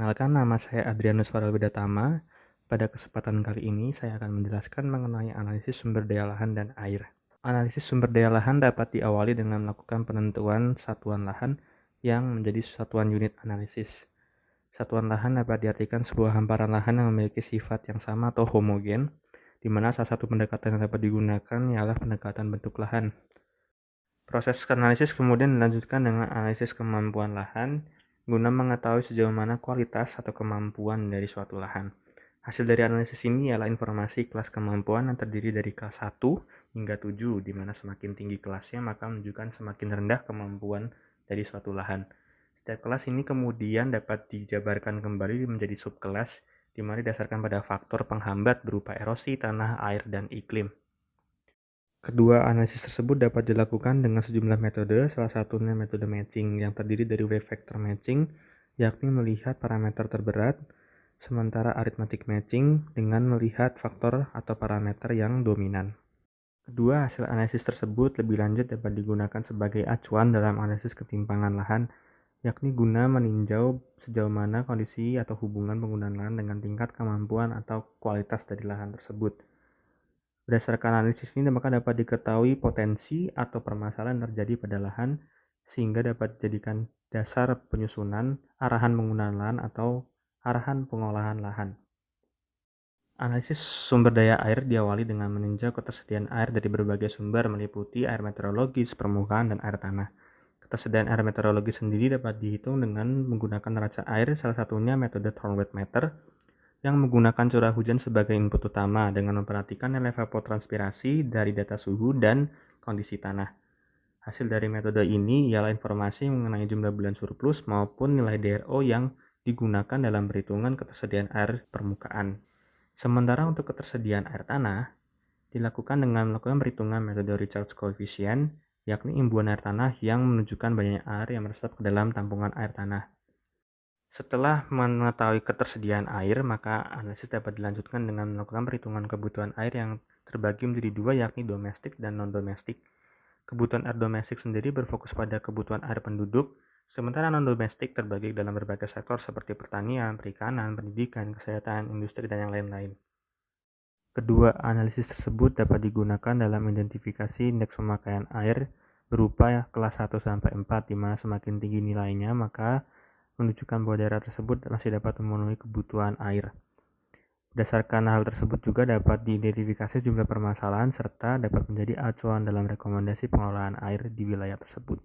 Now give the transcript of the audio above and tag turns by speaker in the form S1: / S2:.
S1: Perkenalkan, nama saya Adrianus Farelwidatama. Pada kesempatan kali ini saya akan menjelaskan mengenai analisis sumber daya lahan dan air. Analisis sumber daya lahan dapat diawali dengan melakukan penentuan satuan lahan yang menjadi satuan unit analisis. Satuan lahan dapat diartikan sebuah hamparan lahan yang memiliki sifat yang sama atau homogen, di mana salah satu pendekatan yang dapat digunakan ialah pendekatan bentuk lahan. Proses analisis kemudian dilanjutkan dengan analisis kemampuan lahan, guna mengetahui sejauh mana kualitas atau kemampuan dari suatu lahan. Hasil dari analisis ini ialah informasi kelas kemampuan yang terdiri dari kelas 1 hingga 7, di mana semakin tinggi kelasnya maka menunjukkan semakin rendah kemampuan dari suatu lahan. Setiap kelas ini kemudian dapat dijabarkan kembali menjadi subkelas, di mana didasarkan pada faktor penghambat berupa erosi, tanah, air, dan iklim. Kedua analisis tersebut dapat dilakukan dengan sejumlah metode, salah satunya metode matching yang terdiri dari wave vector matching, yakni melihat parameter terberat, sementara arithmetic matching dengan melihat faktor atau parameter yang dominan. Kedua hasil analisis tersebut lebih lanjut dapat digunakan sebagai acuan dalam analisis ketimpangan lahan, yakni guna meninjau sejauh mana kondisi atau hubungan penggunaan lahan dengan tingkat kemampuan atau kualitas dari lahan tersebut. Berdasarkan analisis ini maka dapat diketahui potensi atau permasalahan yang terjadi pada lahan sehingga dapat dijadikan dasar penyusunan arahan penggunaan lahan atau arahan pengolahan lahan. Analisis sumber daya air diawali dengan meninjau ketersediaan air dari berbagai sumber meliputi air meteorologis, permukaan, dan air tanah. Ketersediaan air meteorologis sendiri dapat dihitung dengan menggunakan neraca air, salah satunya metode Thornwell meter, yang menggunakan curah hujan sebagai input utama dengan memperhatikan nilai evapotranspirasi dari data suhu dan kondisi tanah. Hasil dari metode ini ialah informasi mengenai jumlah bulan surplus maupun nilai DRO yang digunakan dalam perhitungan ketersediaan air permukaan. Sementara untuk ketersediaan air tanah, dilakukan dengan melakukan perhitungan metode Richards coefficient, yakni imbuhan air tanah yang menunjukkan banyaknya air yang meresap ke dalam tampungan air tanah. Setelah mengetahui ketersediaan air, maka analisis dapat dilanjutkan dengan melakukan perhitungan kebutuhan air yang terbagi menjadi dua, yakni domestik dan non-domestik. Kebutuhan air domestik sendiri berfokus pada kebutuhan air penduduk, sementara non-domestik terbagi dalam berbagai sektor seperti pertanian, perikanan, pendidikan, kesehatan, industri, dan yang lain-lain. Kedua analisis tersebut dapat digunakan dalam identifikasi indeks pemakaian air berupa kelas 1-4, di mana semakin tinggi nilainya maka menunjukkan bahwa daerah tersebut masih dapat memenuhi kebutuhan air. Berdasarkan hal tersebut juga dapat diidentifikasi jumlah permasalahan serta dapat menjadi acuan dalam rekomendasi pengelolaan air di wilayah tersebut.